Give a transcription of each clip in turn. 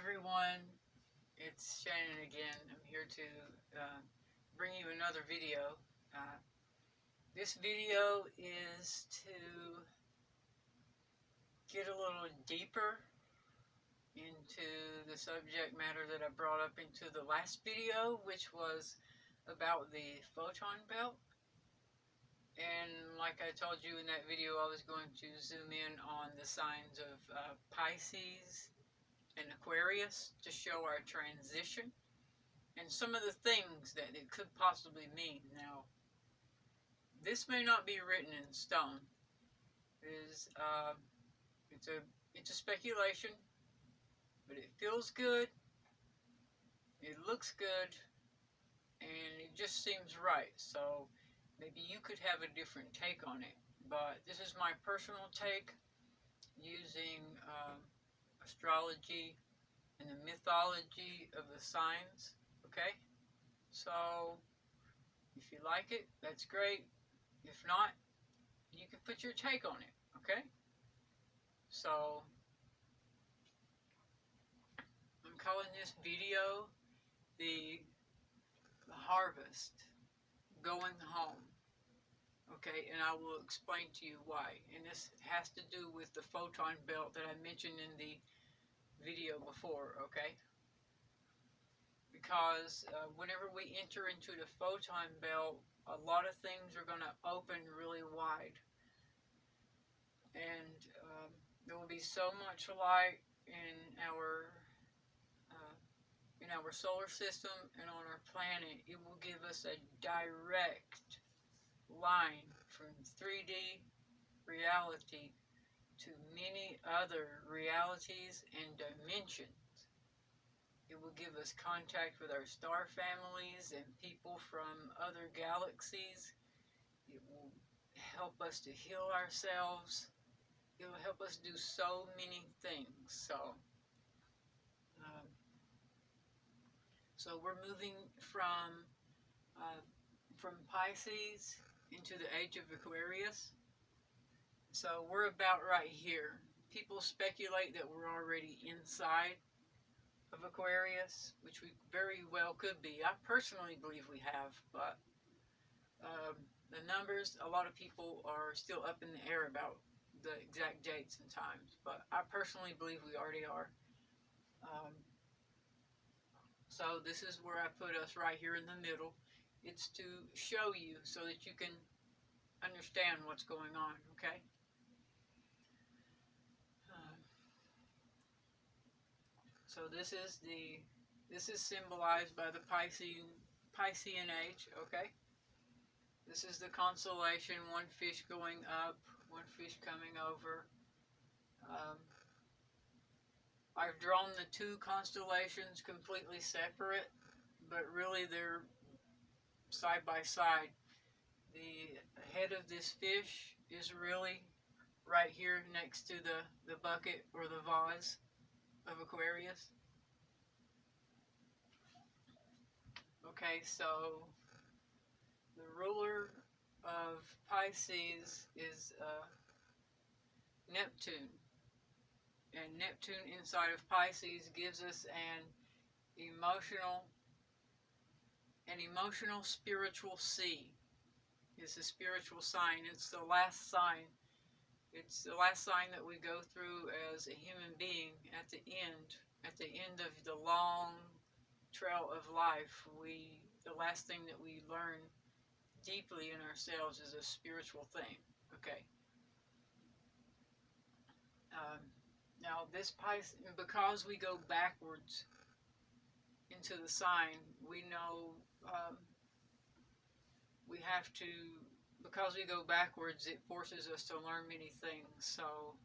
everyone, it's Shannon again. I'm here to bring you another video. Uh, this video is to get a little deeper into the subject matter that I brought up into the last video, which was about the photon belt. And like I told you in that video, I was going to zoom in on the signs of Pisces and Aquarius to show our transition and some of the things that it could possibly mean. Now, this may not be written in stone. It's a speculation, but it feels good, it looks good, and it just seems right. So maybe you could have a different take on it, but this is my personal take using astrology and the mythology of the signs. Okay, so if you like it, that's great. If not, you can put your take on it. Okay, so I'm calling this video the harvest going home. Okay, and I will explain to you why. And this has to do with the photon belt that I mentioned in the video before. Okay, because whenever we enter into the photon belt, a lot of things are going to open really wide, and there will be so much light in our solar system and on our planet. It will give us a direct line from 3D reality to many other realities and dimensions. It will give us contact with our star families and people from other galaxies. It will help us to heal ourselves. It will help us do so many things. So we're moving from Pisces into the Age of Aquarius. So we're about right here. People speculate that we're already inside of Aquarius, which we very well could be. I personally believe we have, but the numbers, a lot of people are still up in the air about the exact dates and times, but I personally believe we already are. So this is where I put us right here in the middle. It's to show you so that you can understand what's going on, okay? So this is symbolized by the Piscean age, okay? This is the constellation, one fish going up, one fish coming over. I've drawn the two constellations completely separate, but really they're side by side. The head of this fish is really right here next to the bucket or the vase of Aquarius. Okay, so the ruler of Pisces is Neptune. And Neptune inside of Pisces gives us an emotional spiritual sea. It's a spiritual sign. It's the last sign. It's the last sign that we go through as a human being at the end of the long trail of life. The last thing that we learn deeply in ourselves is a spiritual thing. Okay. Now this Pisces, because we go backwards into the sign, we know we have to, because we go backwards, it forces us to learn many things. So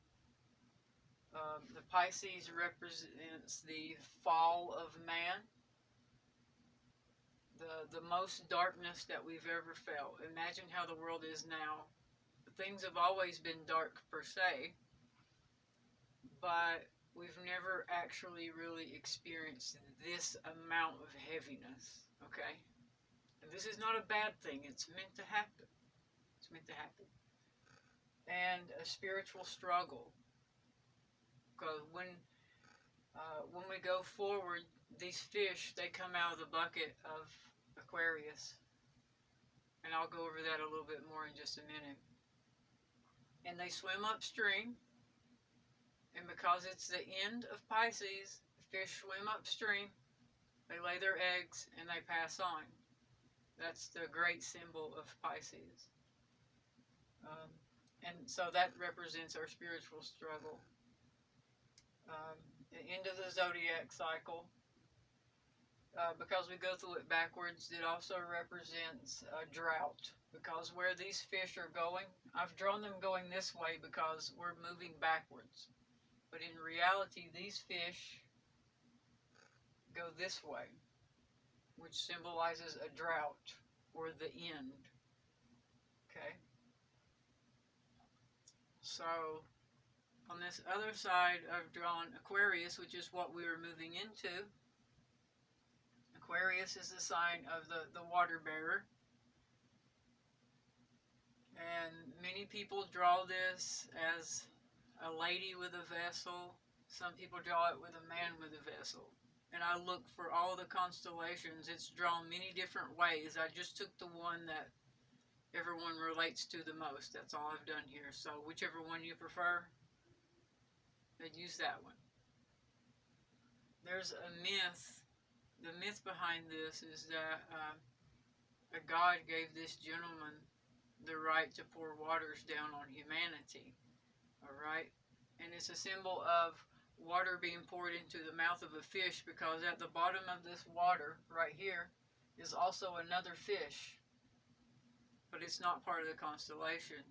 the Pisces represents the fall of man, the most darkness that we've ever felt. Imagine how the world is now. Things have always been dark per se, but we've never actually really experienced this amount of heaviness, okay? And this is not a bad thing. It's meant to happen. It's meant to happen. And a spiritual struggle. Because when When we go forward, these fish, they come out of the bucket of Aquarius. And I'll go over that a little bit more in just a minute. And they swim upstream. And because it's the end of Pisces, fish swim upstream. They lay their eggs and they pass on. That's the great symbol of Pisces. And so that represents our spiritual struggle. The end of the zodiac cycle, because we go through it backwards, it also represents a drought. Because where these fish are going, I've drawn them going this way because we're moving backwards. But in reality, these fish go this way, which symbolizes a drought or the end. Okay? So, on this other side, I've drawn Aquarius, which is what we are moving into. Aquarius is the sign of the water bearer. And many people draw this as a lady with a vessel. Some people draw it with a man with a vessel. And I look for all the constellations. It's drawn many different ways. I just took the one that everyone relates to the most. That's all I've done here. So whichever one you prefer, then use that one. There's a myth. The myth behind this is that a god gave this gentleman the right to pour waters down on humanity. Alright? And it's a symbol of water being poured into the mouth of a fish, because at the bottom of this water, right here, is also another fish. But it's not part of the constellation.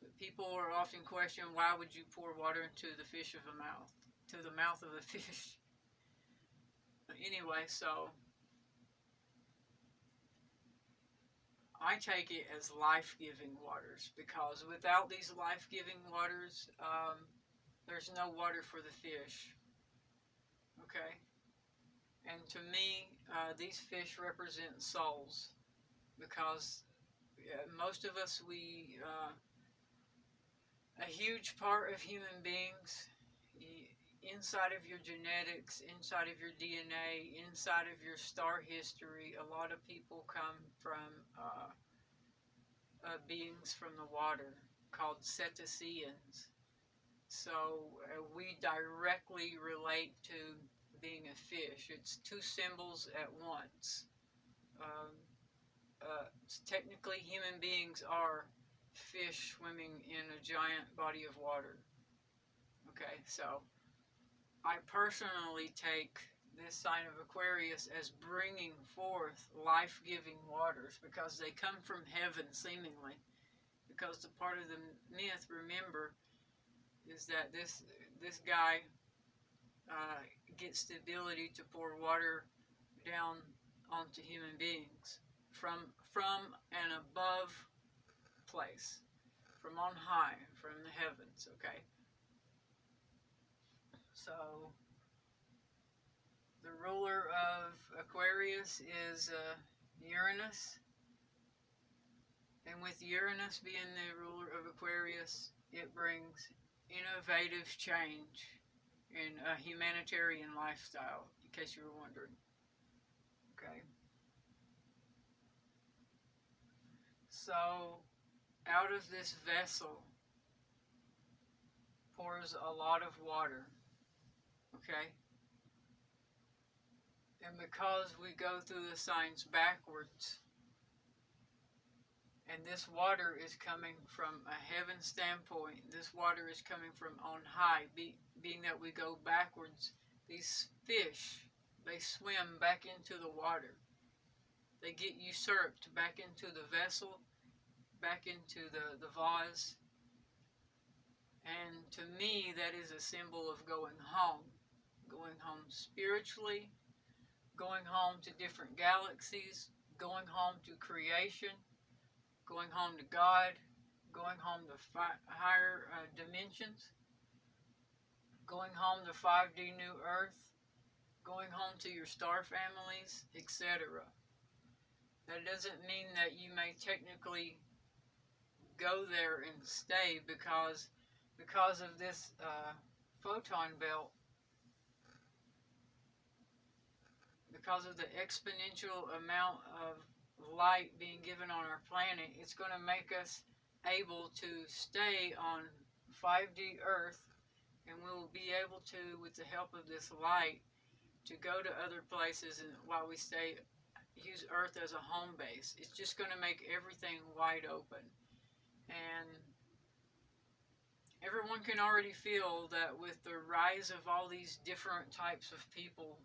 But people are often questioning, why would you pour water into the fish of a mouth? To the mouth of a fish. Anyway, so I take it as life-giving waters, because without these life-giving waters, there's no water for the fish. Okay? And to me, these fish represent souls, because most of us, a huge part of human beings, inside of your genetics, inside of your DNA, inside of your star history, a lot of people come from beings from the water called cetaceans. So we directly relate to being a fish. It's two symbols at once. Technically, human beings are fish swimming in a giant body of water. Okay, so I personally take this sign of Aquarius as bringing forth life-giving waters, because they come from heaven, seemingly. Because the part of the myth, remember, is that this guy gets the ability to pour water down onto human beings from an above place, from on high, from the heavens. Okay. So the ruler of Aquarius is Uranus. And with Uranus being the ruler of Aquarius, it brings innovative change in a humanitarian lifestyle, in case you were wondering. Okay. So, out of this vessel pours a lot of water. Okay? And because we go through the signs backwards, and this water is coming from a heaven standpoint, this water is coming from on high, being that we go backwards, these fish, they swim back into the water. They get usurped back into the vessel, back into the vase. And to me, that is a symbol of going home spiritually, going home to different galaxies, going home to creation, going home to God, going home to higher dimensions, going home to 5D New Earth, going home to your star families, etc. That doesn't mean that you may technically go there and stay, because of this photon belt. because of the exponential amount of light being given on our planet, it's going to make us able to stay on 5D Earth, and we will be able to, with the help of this light, to go to other places, and while we stay, use Earth as a home base. It's just going to make everything wide open. And everyone can already feel that with the rise of all these different types of people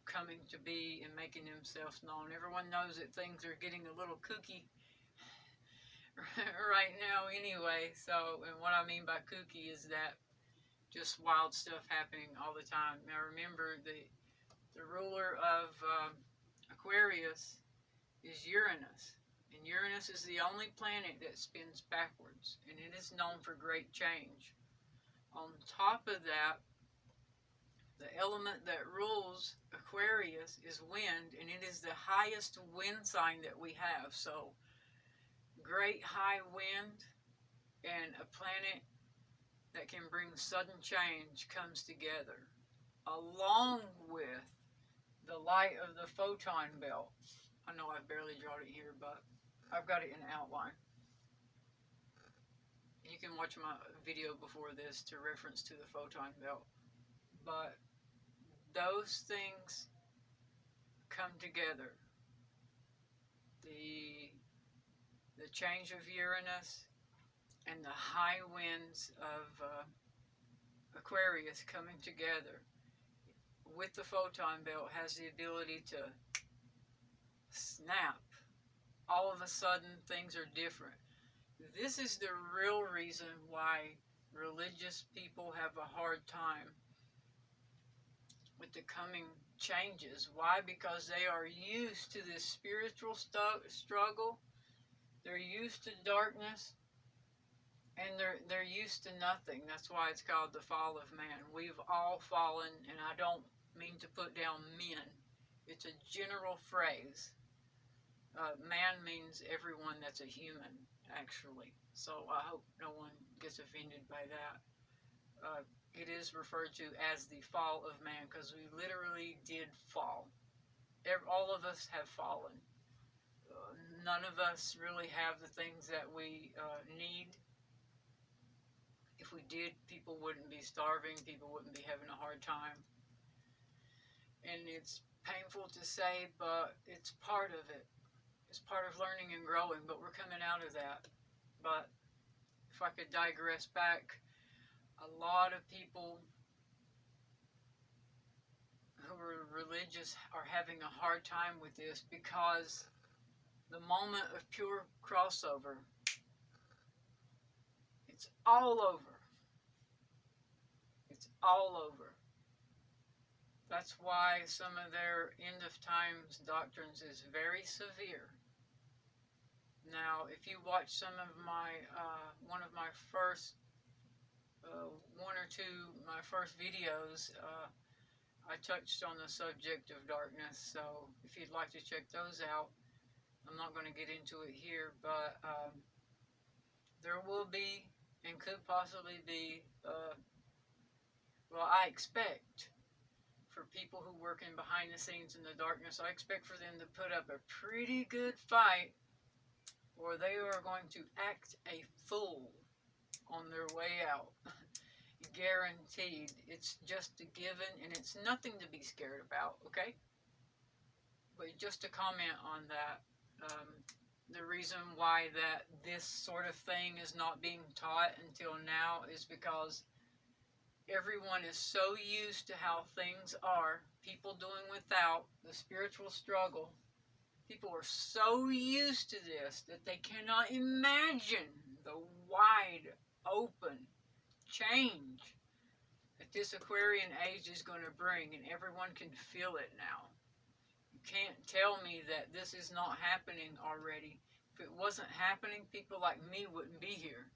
coming to be and making themselves known, everyone knows that things are getting a little kooky right now anyway. So, and what I mean by kooky is that just wild stuff happening all the time. Now remember, the ruler of Aquarius is Uranus. And Uranus is the only planet that spins backwards, and it is known for great change. On top of that, the element that rules Aquarius is wind, and it is the highest wind sign that we have. So, great high wind and a planet that can bring sudden change comes together, along with the light of the photon belt. I know I've barely drawn it here, but I've got it in outline. You can watch my video before this to reference to the photon belt. But those things come together. The change of Uranus and the high winds of Aquarius coming together with the photon belt has the ability to snap. All of a sudden, things are different. This is the real reason why religious people have a hard time with the coming changes. Why? Because they are used to this spiritual struggle. They're used to darkness, and they're used to nothing. That's why it's called the fall of man. We've all fallen, and I don't mean to put down men. It's a general phrase. Man means everyone that's a human, actually. So I hope no one gets offended by that. It is referred to as the fall of man because we literally did fall. All of us have fallen. None of us really have the things that we need. If we did, people wouldn't be starving. People wouldn't be having a hard time. And it's painful to say, but it's part of it. It's part of learning and growing, but we're coming out of that. But if I could digress back, a lot of people who are religious are having a hard time with this because the moment of pure crossover, it's all over. It's all over. That's why some of their end of times doctrines is very severe. Now, if you watch some of my, one of my first, my first videos, I touched on the subject of darkness, so if you'd like to check those out, I'm not going to get into it here, but there will be, and could possibly be, well, I expect, for people who work in behind the scenes in the darkness, I expect for them to put up a pretty good fight, or they are going to act a fool on their way out. Guaranteed. It's just a given, and it's nothing to be scared about, okay? But just to comment on that, the reason why that this sort of thing is not being taught until now is because everyone is so used to how things are, people doing without the spiritual struggle. People are so used to this that they cannot imagine the wide open change that this Aquarian age is going to bring, and everyone can feel it now. You can't tell me that this is not happening already. If it wasn't happening, people like me wouldn't be here.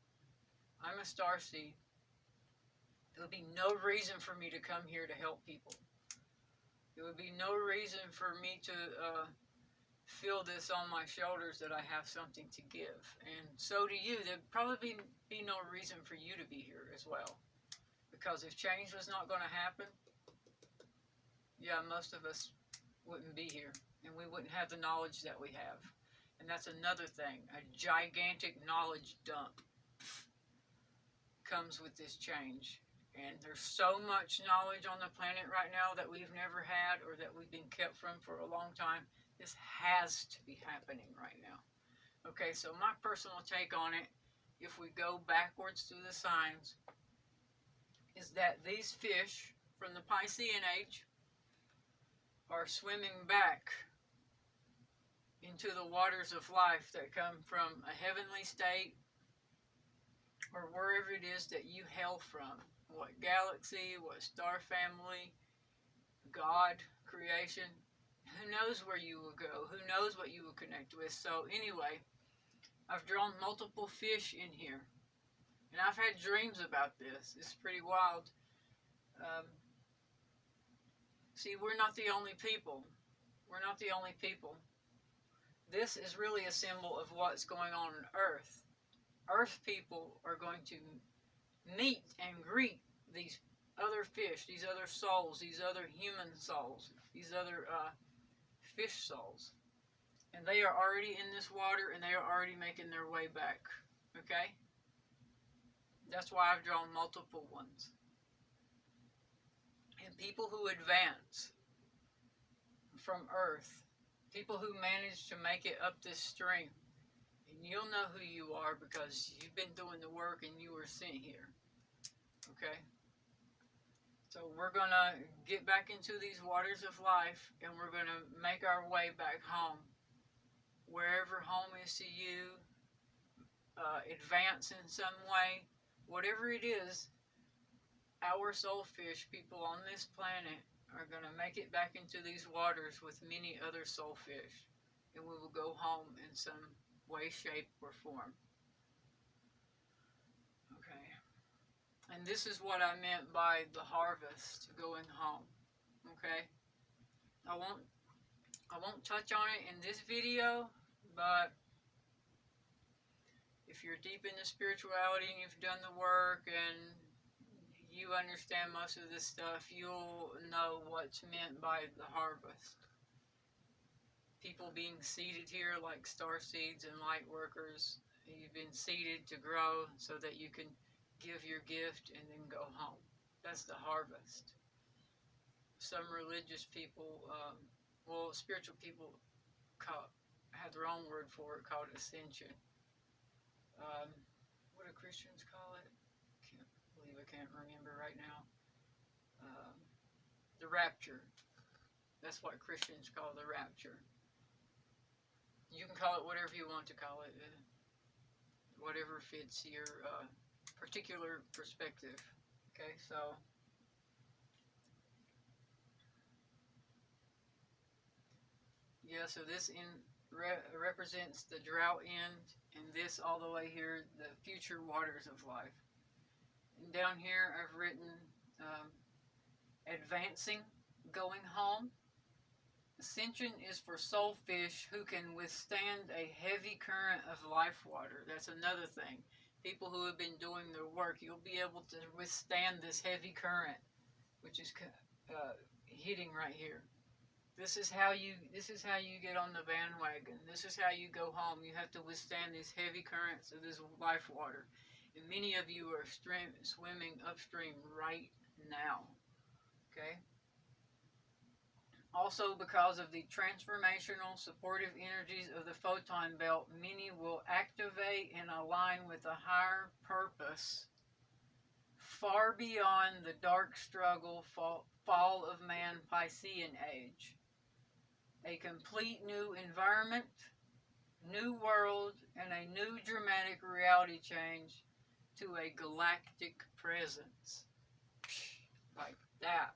I'm a starseed. There would be no reason for me to come here to help people. There would be no reason for me to feel this on my shoulders that I have something to give. And so do you. There'd probably be no reason for you to be here as well. Because if change was not going to happen, yeah, most of us wouldn't be here, and we wouldn't have the knowledge that we have. And that's another thing. A gigantic knowledge dump comes with this change. And there's so much knowledge on the planet right now that we've never had, or that we've been kept from for a long time. This has to be happening right now. Okay, so my personal take on it, if we go backwards through the signs, is that these fish from the Piscean age are swimming back into the waters of life that come from a heavenly state, or wherever it is that you hail from. What galaxy, what star family, God, creation. Who knows where you will go? Who knows what you will connect with? So anyway, I've drawn multiple fish in here. And I've had dreams about this. It's pretty wild. See, we're not the only people. We're not the only people. This is really a symbol of what's going on Earth. Earth people are going to meet and greet these other fish, these other souls, these other human souls, these other fish souls. And they are already in this water, and they are already making their way back. Okay? That's why I've drawn multiple ones. And people who advance from Earth, people who manage to make it up this stream, and you'll know who you are because you've been doing the work and you were sent here. Okay? So we're going to get back into these waters of life, and we're going to make our way back home. Wherever home is to you, advance in some way, whatever it is, our soulfish people on this planet are going to make it back into these waters with many other soulfish, and we will go home in some way, shape, or form. Okay. And this is what I meant by the harvest, going home. Okay? I won't touch on it in this video, but if you're deep into spirituality and you've done the work and you understand most of this stuff, you'll know what's meant by the harvest. People being seeded here like star seeds and light workers. You've been seeded to grow so that you can give your gift and then go home. That's the harvest. Some religious people, spiritual people have their own word for it called Ascension. What do Christians call it? I can't remember right now. The rapture. That's what Christians call the rapture. You can call it whatever you want to call it. Whatever fits your particular perspective. Okay, so yeah, so this represents the drought end, and this all the way here, the future waters of life. And down here I've written advancing, going home. Ascension is for soulfish who can withstand a heavy current of life water. That's another thing. People who have been doing their work, you'll be able to withstand this heavy current, which is hitting right here. This is how you get on the bandwagon. This is how you go home. You have to withstand these heavy currents of this life water. And many of you are swimming upstream right now. Okay? Also, because of the transformational supportive energies of the photon belt, many will activate and align with a higher purpose far beyond the dark struggle fall of man Piscean age. A complete new environment, new world, and a new dramatic reality change to a galactic presence. Like that.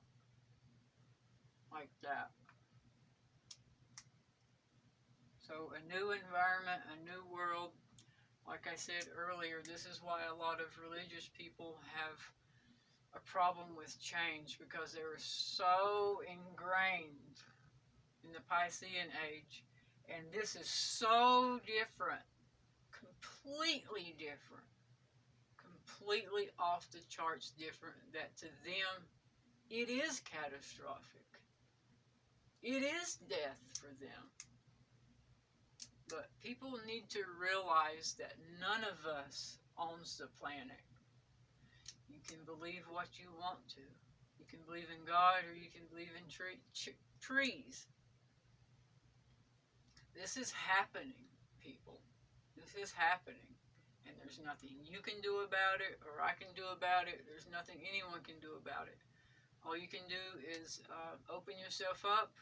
Like that. So a new environment, a new world. Like I said earlier, this is why a lot of religious people have a problem with change, because they were so ingrained in the Piscean age. And this is so different. Completely different. Completely off the charts different, that to them it is catastrophic. It is death for them. But people need to realize that none of us owns the planet. You can believe what you want to. You can believe in God or you can believe in trees. This is happening, people. This is happening. And there's nothing you can do about it or I can do about it. There's nothing anyone can do about it. All you can do is open yourself up,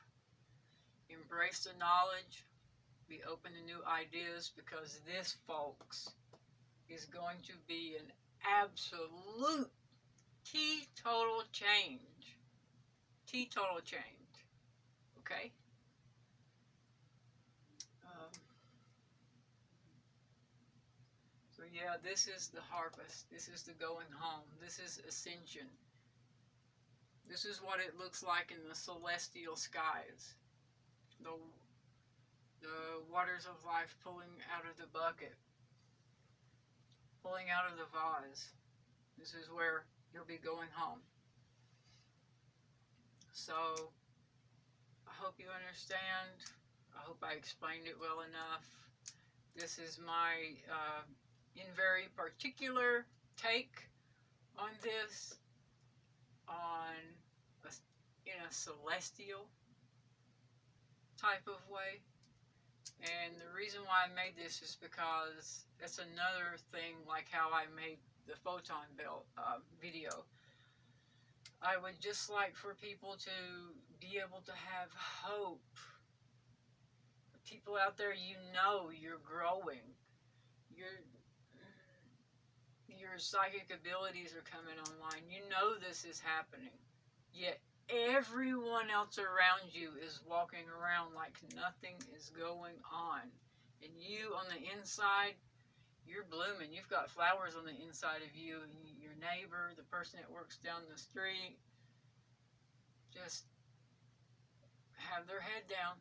embrace the knowledge, be open to new ideas, because this, folks, is going to be an absolute teetotal change. Teetotal change. Okay? So yeah, this is the harvest. This is the going home. This is ascension. This is what it looks like in the celestial skies. The waters of life pulling out of the bucket. Pulling out of the vase. This is where you'll be going home. So, I hope you understand. I hope I explained it well enough. This is my in very particular take on this, in a celestial type of way. And the reason why I made this is because it's another thing, like how I made the photon belt video. I would just like for people to be able to have hope. People out there, you know you're growing. Your psychic abilities are coming online. You know this is happening. Yet everyone else around you is walking around like nothing is going on. And you on the inside, you're blooming. You've got flowers on the inside of you. And your neighbor, the person that works down the street, just have their head down.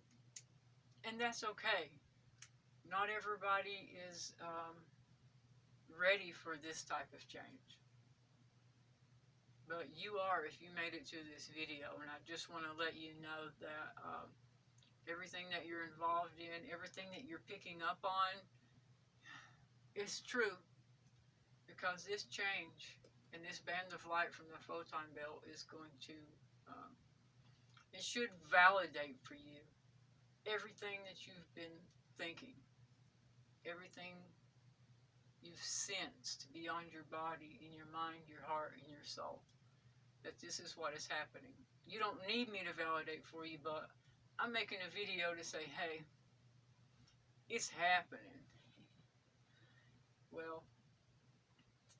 And that's okay. Not everybody is ready for this type of change. But you are, if you made it to this video. And I just want to let you know that everything that you're involved in, everything that you're picking up on, is true. Because this change and this band of light from the photon belt is going to, it should validate for you everything that you've been thinking, everything you've sensed beyond your body, in your mind, your heart, and your soul, that this is what is happening. You don't need me to validate for you, but I'm making a video to say, hey, it's happening. Well,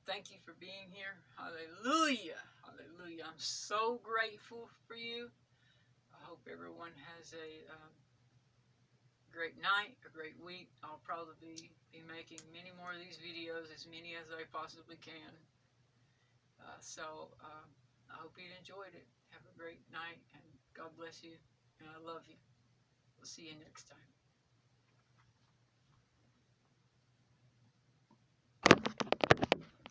thank you for being here. Hallelujah. Hallelujah. I'm so grateful for you. I hope everyone has a great night, a great week. I'll probably be making many more of these videos, as many as I possibly can. So I hope you enjoyed it. Have a great night, and God bless you, and I love you. We'll see you next time.